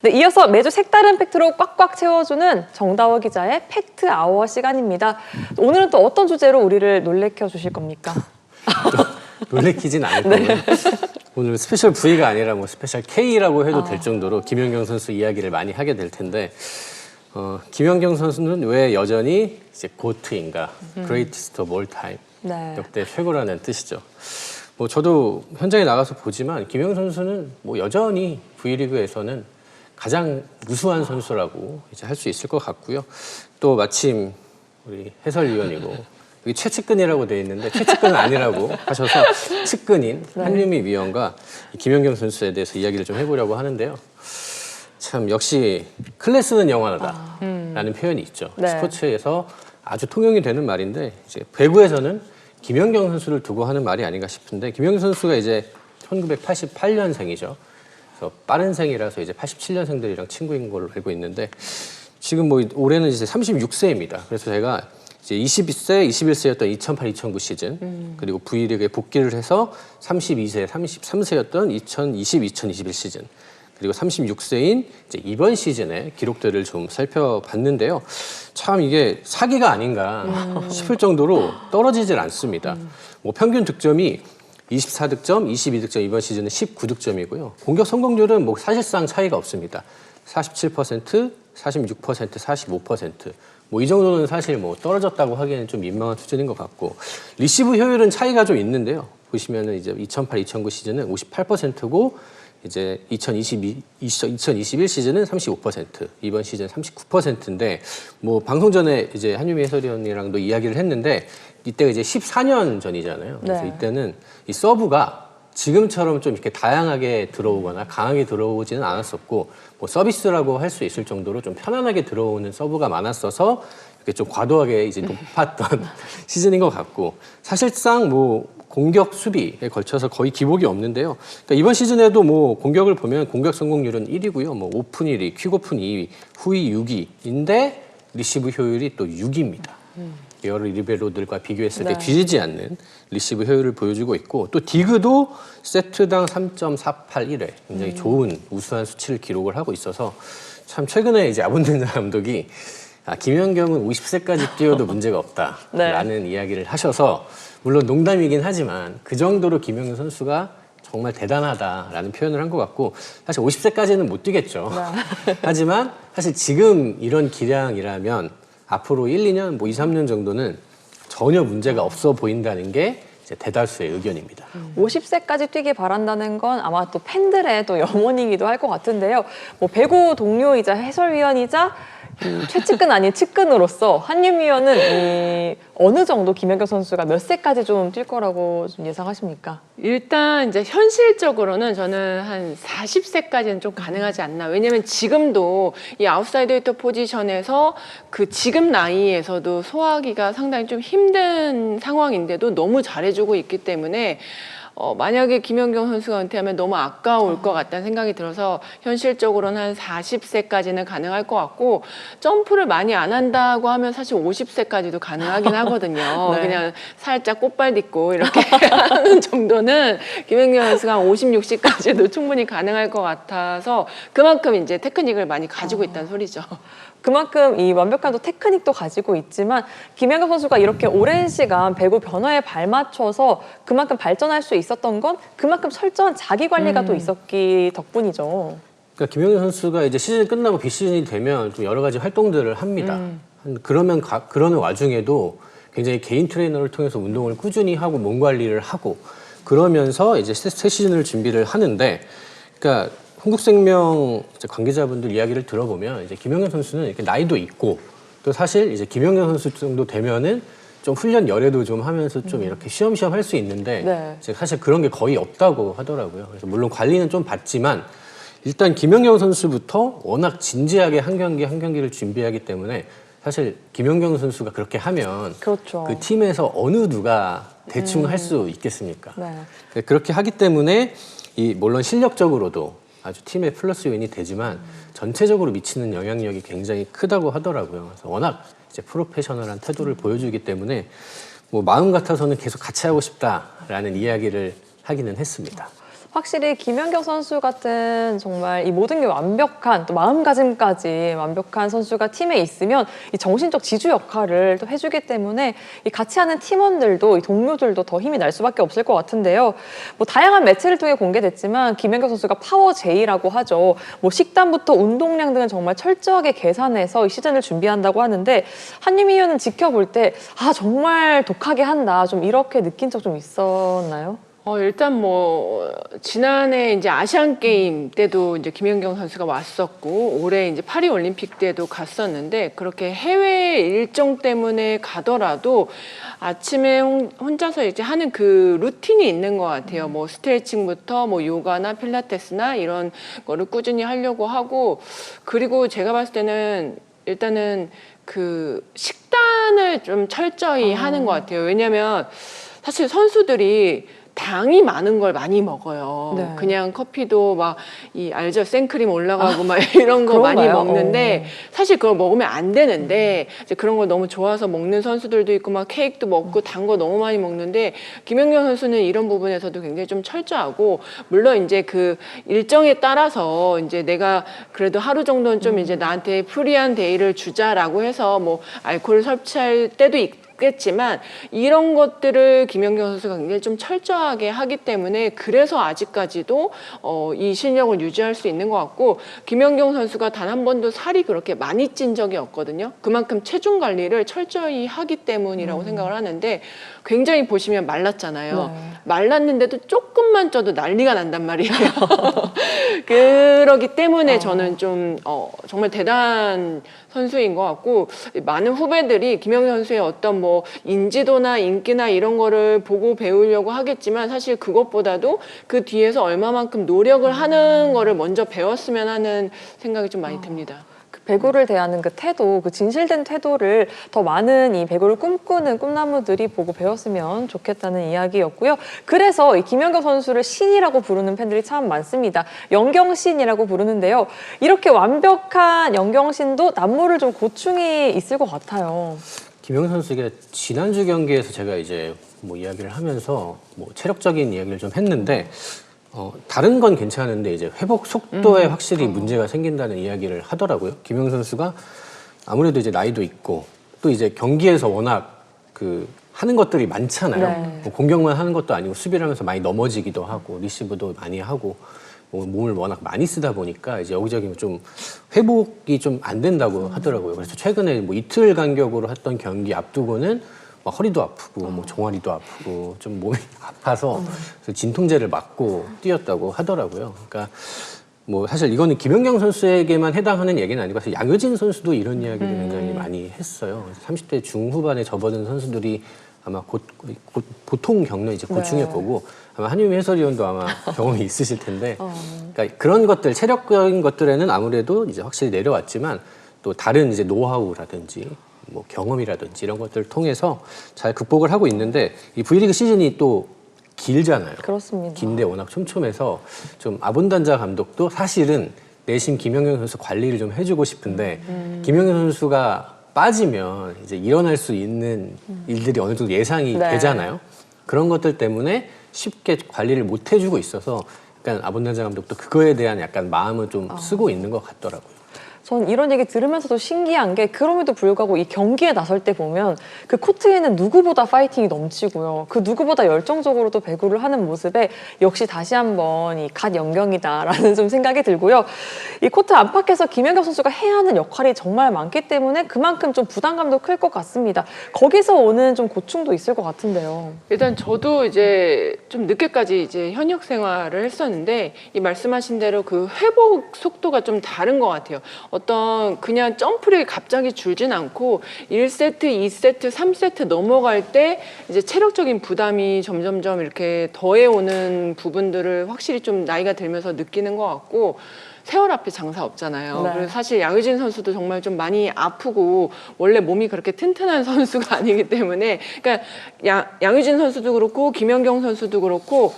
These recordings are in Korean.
네, 이어서 매주 색다른 팩트로 꽉꽉 채워주는 정다워 기자의 팩트 아워 시간입니다. 오늘은 또 어떤 주제로 우리를 놀래켜 주실 겁니까? 놀래키진 않을 거고요. 오늘 스페셜 V가 아니라 뭐 스페셜 K라고 해도 될 정도로 김연경 선수 이야기를 많이 하게 될 텐데 김연경 선수는 왜 여전히 이제 고트인가? Greatest of all time. 네. 역대 최고라는 뜻이죠. 뭐 저도 현장에 나가서 보지만 김연경 선수는 뭐 여전히 V리그에서는 가장 우수한 선수라고 이제 할 수 있을 것 같고요. 또 마침 우리 해설위원이고 여기 최측근이라고 돼 있는데 최측근은 아니라고 하셔서 측근인 한유미 위원과 김연경 선수에 대해서 이야기를 좀 해보려고 하는데요. 참 역시 클래스는 영원하다라는 표현이 있죠. 네. 스포츠에서 아주 통용이 되는 말인데 이제 배구에서는 김연경 선수를 두고 하는 말이 아닌가 싶은데 김연경 선수가 이제 1988년생이죠. 그래서 빠른 생이라서 이제 87년생들이랑 친구인 걸로 알고 있는데 지금 뭐 올해는 이제 36세입니다. 그래서 제가 이제 22세, 21세였던 2008, 2009 시즌 그리고 V리그에 복귀를 해서 32세, 33세였던 2020, 2021 시즌 그리고 36세인 이제 이번 시즌의 기록들을 좀 살펴봤는데요. 참 이게 사기가 아닌가 싶을 정도로 떨어지질 않습니다. 뭐 평균 득점이 24득점, 22득점, 이번 시즌은 19득점이고요. 공격 성공률은 뭐 사실상 차이가 없습니다. 47%, 46%, 45%. 뭐 이 정도는 사실 뭐 떨어졌다고 하기에는 좀 민망한 수준인 것 같고 리시브 효율은 차이가 좀 있는데요. 보시면은 이제 2008, 2009 시즌은 58%고 이제 2021 시즌은 35%, 이번 시즌 39%인데 뭐 방송 전에 이제 한유미 해설위원이랑도 이야기를 했는데 이때가 이제 14년 전이잖아요. 그래서 네. 이때는 이 서브가 지금처럼 좀 이렇게 다양하게 들어오거나 강하게 들어오지는 않았었고 뭐 서비스라고 할 수 있을 정도로 좀 편안하게 들어오는 서브가 많았어서 이렇게 좀 과도하게 이제 높았던 시즌인 것 같고 사실상 뭐 공격 수비에 걸쳐서 거의 기복이 없는데요. 그러니까 이번 시즌에도 뭐 공격을 보면 공격 성공률은 1위고요. 뭐 오픈 1위, 퀵오픈 2위, 후위 6위인데 리시브 효율이 또 6위입니다. 여러 리베로들과 비교했을 때 뒤지지 않는 리시브 효율을 보여주고 있고 또 디그도 세트당 3.481회 굉장히 좋은 우수한 수치를 기록을 하고 있어서 참 최근에 이제 아본덴자 감독이 김연경은 50세까지 뛰어도 문제가 없다라는 이야기를 하셔서 물론 농담이긴 하지만 그 정도로 김연경 선수가 정말 대단하다라는 표현을 한 것 같고 사실 50세까지는 못 뛰겠죠. 하지만 사실 지금 이런 기량이라면 앞으로 1, 2년, 뭐 2, 3년 정도는 전혀 문제가 없어 보인다는 게 이제 대다수의 의견입니다. 50세까지 뛰길 바란다는 건 아마 또 팬들의 또 염원이기도 할 것 같은데요. 뭐 배구 동료이자 해설위원이자 최측근 아닌 측근으로서 한유미 위원은 어느 정도 김연경 선수가 몇 세까지 좀 뛸 거라고 좀 예상하십니까? 일단 이제 현실적으로는 저는 한 40세까지는 좀 가능하지 않나. 왜냐면 지금도 이 아웃사이드 히터 포지션에서 그 지금 나이에서도 소화하기가 상당히 좀 힘든 상황인데도 너무 잘해주고 있기 때문에 만약에 김연경 선수가 은퇴하면 너무 아까울 것 같다는 생각이 들어서 현실적으로는 한 40세까지는 가능할 것 같고 점프를 많이 안 한다고 하면 사실 50세까지도 가능하긴 하거든요. 네. 그냥 살짝 꽃발 딛고 이렇게 하는 정도는 김연경 선수가 한 50, 60까지도 충분히 가능할 것 같아서 그만큼 이제 테크닉을 많이 가지고 있다는 소리죠. 그만큼 이 완벽한 또 테크닉도 가지고 있지만 김연경 선수가 이렇게 오랜 시간 배구 변화에 발맞춰서 그만큼 발전할 수 있었던 건 그만큼 철저한 자기 관리가 또 있었기 덕분이죠. 그러니까 김연경 선수가 이제 시즌이 끝나고 비시즌이 되면 좀 여러 가지 활동들을 합니다. 그러는 와중에도 굉장히 개인 트레이너를 통해서 운동을 꾸준히 하고 몸 관리를 하고 그러면서 이제 새 시즌을 준비를 하는데 그러니까 흥국생명 관계자분들 이야기를 들어보면 이제 김연경 선수는 이렇게 나이도 있고 또 사실 이제 김연경 선수 정도 되면은 좀 훈련 열애도 좀 하면서 좀 이렇게 쉬엄쉬엄 할 수 있는데 이제 사실 그런 게 거의 없다고 하더라고요. 그래서 물론 관리는 좀 받지만 일단 김연경 선수부터 워낙 진지하게 한 경기 한 경기를 준비하기 때문에 사실 김연경 선수가 그렇게 하면 그렇죠. 그 팀에서 어느 누가 대충 할 수 있겠습니까? 네. 그렇게 하기 때문에 물론 실력적으로도 아주 팀의 플러스 요인이 되지만 전체적으로 미치는 영향력이 굉장히 크다고 하더라고요. 그래서 워낙 이제 프로페셔널한 태도를 보여주기 때문에 뭐 마음 같아서는 계속 같이 하고 싶다라는 이야기를 하기는 했습니다. 확실히 김연경 선수 같은 정말 이 모든 게 완벽한 또 마음가짐까지 완벽한 선수가 팀에 있으면 이 정신적 지주 역할을 또 해주기 때문에 이 같이 하는 팀원들도 이 동료들도 더 힘이 날 수밖에 없을 것 같은데요. 뭐 다양한 매체를 통해 공개됐지만 김연경 선수가 파워 J라고 하죠. 뭐 식단부터 운동량 등은 정말 철저하게 계산해서 이 시즌을 준비한다고 하는데 한유미 의원은 지켜볼 때 아 정말 독하게 한다 좀 이렇게 느낀 적 좀 있었나요? 일단 뭐 지난해 이제 아시안 게임 때도 이제 김연경 선수가 왔었고 올해 이제 파리 올림픽 때도 갔었는데 그렇게 해외 일정 때문에 가더라도 아침에 혼자서 이제 하는 그 루틴이 있는 것 같아요. 뭐 스트레칭부터 뭐 요가나 필라테스나 이런 거를 꾸준히 하려고 하고 그리고 제가 봤을 때는 일단은 그 식단을 좀 철저히 하는 것 같아요. 왜냐하면 사실 선수들이 당이 많은 걸 많이 먹어요. 네. 그냥 커피도 막 이 알죠? 생크림 올라가고 막 이런 거 많이 그런가요? 먹는데 사실 그걸 먹으면 안 되는데 이제 그런 걸 너무 좋아서 먹는 선수들도 있고 막 케이크도 먹고 단 거 너무 많이 먹는데 김연경 선수는 이런 부분에서도 굉장히 좀 철저하고 물론 이제 그 일정에 따라서 이제 내가 그래도 하루 정도는 좀 이제 나한테 프리한 데이를 주자라고 해서 뭐 알코올 섭취할 때도 있겠지만 이런 것들을 김연경 선수가 굉장히 좀 철저하게 하기 때문에 그래서 아직까지도 이 실력을 유지할 수 있는 것 같고 김연경 선수가 단 한 번도 살이 그렇게 많이 찐 적이 없거든요. 그만큼 체중 관리를 철저히 하기 때문이라고 생각을 하는데 굉장히 보시면 말랐잖아요. 네. 말랐는데도 조금만 쪄도 난리가 난단 말이에요. 그러기 때문에 저는 좀 정말 대단한 선수인 것 같고 많은 후배들이 김연경 선수의 어떤 뭐 인지도나 인기나 이런 거를 보고 배우려고 하겠지만 사실 그것보다도 그 뒤에서 얼마만큼 노력을 하는 거를 먼저 배웠으면 하는 생각이 좀 많이 듭니다. 그 배구를 대하는 그 태도, 그 진실된 태도를 더 많은 이 배구를 꿈꾸는 꿈나무들이 보고 배웠으면 좋겠다는 이야기였고요. 그래서 이 김연경 선수를 신이라고 부르는 팬들이 참 많습니다. 영경신이라고 부르는데요. 이렇게 완벽한 영경신도 남모를 좀 고충이 있을 것 같아요. 김연경 선수가 지난주 경기에서 제가 이제 뭐 이야기를 하면서 뭐 체력적인 이야기를 좀 했는데 다른 건 괜찮은데 이제 회복 속도에 확실히 문제가 생긴다는 이야기를 하더라고요. 김연경 선수가 아무래도 이제 나이도 있고 또 이제 경기에서 워낙 그 하는 것들이 많잖아요. 네. 뭐 공격만 하는 것도 아니고 수비를 하면서 많이 넘어지기도 하고 리시브도 많이 하고 뭐 몸을 워낙 많이 쓰다 보니까 이제 여기저기 좀 회복이 좀 안 된다고 하더라고요. 그래서 최근에 뭐 이틀 간격으로 했던 경기 앞두고는 막 허리도 아프고 뭐 종아리도 아프고 좀 몸이 아파서 그래서 진통제를 맞고 뛰었다고 하더라고요. 그러니까 뭐 사실 이거는 김연경 선수에게만 해당하는 얘기는 아니고 사실 양효진 선수도 이런 이야기를 굉장히 많이 했어요. 30대 중후반에 접어든 선수들이 아마 곧 보통 겪는 이제 고충일 네. 거고 아마 한유미 해설위원도 아마 경험이 있으실 텐데 그러니까 그런 것들 체력적인 것들에는 아무래도 이제 확실히 내려왔지만 또 다른 이제 노하우라든지 뭐 경험이라든지 이런 것들을 통해서 잘 극복을 하고 있는데 이 V리그 시즌이 또 길잖아요. 그렇습니다. 긴데 워낙 촘촘해서 좀 아본단자 감독도 사실은 내심 김연경 선수 관리를 좀 해주고 싶은데 김연경 선수가 빠지면 이제 일어날 수 있는 일들이 어느 정도 예상이 네. 되잖아요. 그런 것들 때문에 쉽게 관리를 못 해주고 있어서 약간 아본단자 감독도 그거에 대한 약간 마음을 좀 쓰고 있는 것 같더라고요. 전 이런 얘기 들으면서도 신기한 게 그럼에도 불구하고 이 경기에 나설 때 보면 그 코트에는 누구보다 파이팅이 넘치고요. 그 누구보다 열정적으로도 배구를 하는 모습에 역시 다시 한번 이 갓 연경이다라는 좀 생각이 들고요. 이 코트 안팎에서 김연경 선수가 해야 하는 역할이 정말 많기 때문에 그만큼 좀 부담감도 클 것 같습니다. 거기서 오는 좀 고충도 있을 것 같은데요. 일단 저도 이제 좀 늦게까지 이제 현역 생활을 했었는데 이 말씀하신 대로 그 회복 속도가 좀 다른 것 같아요. 어떤 그냥 점프를 갑자기 줄진 않고 1세트, 2세트, 3세트 넘어갈 때 이제 체력적인 부담이 점점점 이렇게 더해오는 부분들을 확실히 좀 나이가 들면서 느끼는 것 같고 세월 앞에 장사 없잖아요. 네. 그래서 사실 양효진 선수도 정말 좀 많이 아프고 원래 몸이 그렇게 튼튼한 선수가 아니기 때문에 그러니까 양효진 선수도 그렇고 김연경 선수도 그렇고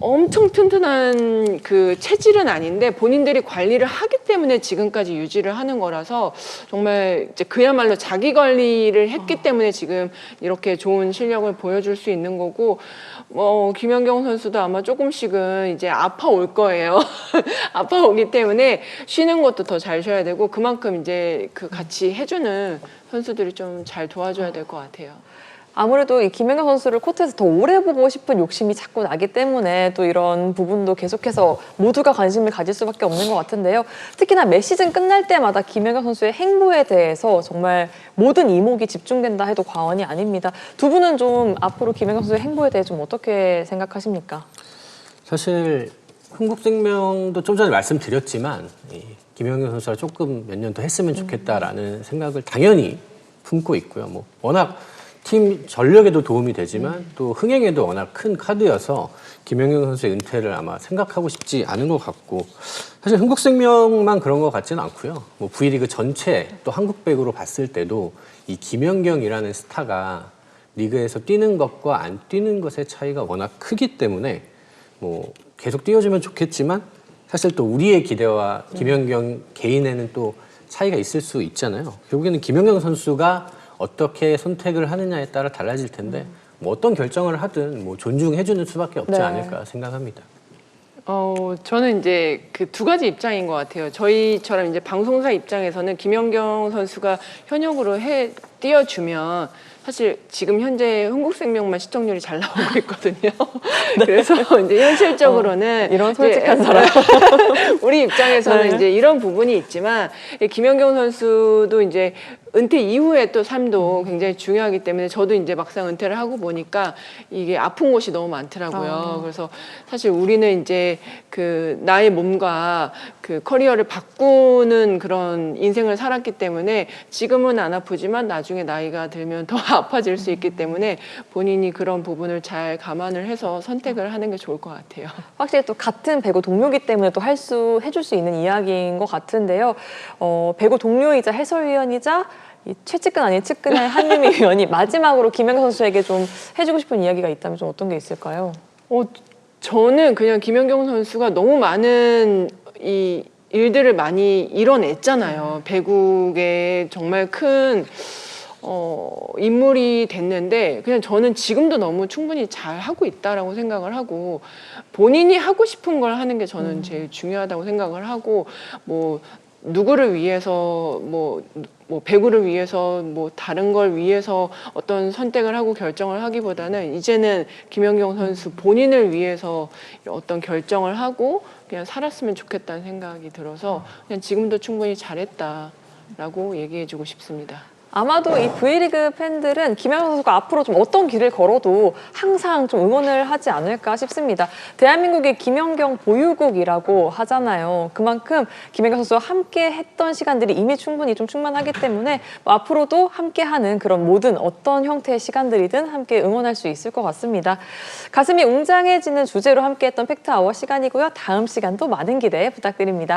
엄청 튼튼한 그 체질은 아닌데 본인들이 관리를 하기 때문에 지금까지 유지를 하는 거라서 정말 이제 그야말로 자기 관리를 했기 때문에 지금 이렇게 좋은 실력을 보여줄 수 있는 거고, 김연경 선수도 아마 조금씩은 이제 아파올 거예요. 아파오기 때문에 쉬는 것도 더 잘 쉬어야 되고, 그만큼 이제 그 같이 해주는 선수들이 좀 잘 도와줘야 될 것 같아요. 아무래도 이 김연경 선수를 코트에서 더 오래 보고 싶은 욕심이 자꾸 나기 때문에 또 이런 부분도 계속해서 모두가 관심을 가질 수밖에 없는 것 같은데요. 특히나 매 시즌 끝날 때마다 김연경 선수의 행보에 대해서 정말 모든 이목이 집중된다 해도 과언이 아닙니다. 두 분은 좀 앞으로 김연경 선수의 행보에 대해 좀 어떻게 생각하십니까? 사실 흥국생명도 좀 전에 말씀드렸지만 이 김연경 선수가 조금 몇 년 더 했으면 좋겠다라는 생각을 당연히 품고 있고요. 뭐 워낙 팀 전력에도 도움이 되지만 또 흥행에도 워낙 큰 카드여서 김연경 선수의 은퇴를 아마 생각하고 싶지 않은 것 같고, 사실 흥국생명만 그런 것 같지는 않고요. 뭐 V리그 전체 또 한국배구로 봤을 때도 이 김연경이라는 스타가 리그에서 뛰는 것과 안 뛰는 것의 차이가 워낙 크기 때문에 뭐 계속 뛰어주면 좋겠지만 사실 또 우리의 기대와 김연경 개인에는 또 차이가 있을 수 있잖아요. 결국에는 김연경 선수가 어떻게 선택을 하느냐에 따라 달라질 텐데 뭐 어떤 결정을 하든 뭐 존중해주는 수밖에 없지 네. 않을까 생각합니다. 저는 이제 그 두 가지 입장인 것 같아요. 저희처럼 이제 방송사 입장에서는 김연경 선수가 현역으로 뛰어주면 사실 지금 현재 흥국생명만 시청률이 잘 나오고 있거든요. 그래서 이제 현실적으로는 이런 이제 솔직한 사람. 우리 입장에서는 네. 이제 이런 부분이 있지만 김연경 선수도 이제 은퇴 이후에 또 삶도 굉장히 중요하기 때문에 저도 이제 막상 은퇴를 하고 보니까 이게 아픈 곳이 너무 많더라고요. 그래서 사실 우리는 이제 그 나의 몸과 그 커리어를 바꾸는 그런 인생을 살았기 때문에 지금은 안 아프지만 나중에 나이가 들면 더 아파질 수 있기 때문에 본인이 그런 부분을 잘 감안을 해서 선택을 하는 게 좋을 것 같아요. 확실히 또 같은 배구 동료이기 때문에 또 해줄 수 있는 이야기인 것 같은데요. 배구 동료이자 해설위원이자 이 최측근 아닌 측근의 한유미 위원이 마지막으로 김연경 선수에게 좀 해주고 싶은 이야기가 있다면 좀 어떤 게 있을까요? 저는 그냥 김연경 선수가 너무 많은 이 일들을 많이 이뤄냈잖아요. 배구에 정말 큰 인물이 됐는데 그냥 저는 지금도 너무 충분히 잘 하고 있다라고 생각을 하고, 본인이 하고 싶은 걸 하는 게 저는 제일 중요하다고 생각을 하고, 뭐 누구를 위해서 뭐 배구를 위해서 뭐 다른 걸 위해서 어떤 선택을 하고 결정을 하기보다는 이제는 김연경 선수 본인을 위해서 어떤 결정을 하고 그냥 살았으면 좋겠다는 생각이 들어서 그냥 지금도 충분히 잘했다라고 얘기해주고 싶습니다. 아마도 이 V리그 팬들은 김연경 선수가 앞으로 좀 어떤 길을 걸어도 항상 좀 응원을 하지 않을까 싶습니다. 대한민국의 김연경 보유국이라고 하잖아요. 그만큼 김연경 선수와 함께 했던 시간들이 이미 충분히 좀 충만하기 때문에 뭐 앞으로도 함께하는 그런 모든 어떤 형태의 시간들이든 함께 응원할 수 있을 것 같습니다. 가슴이 웅장해지는 주제로 함께했던 팩트아워 시간이고요. 다음 시간도 많은 기대 부탁드립니다.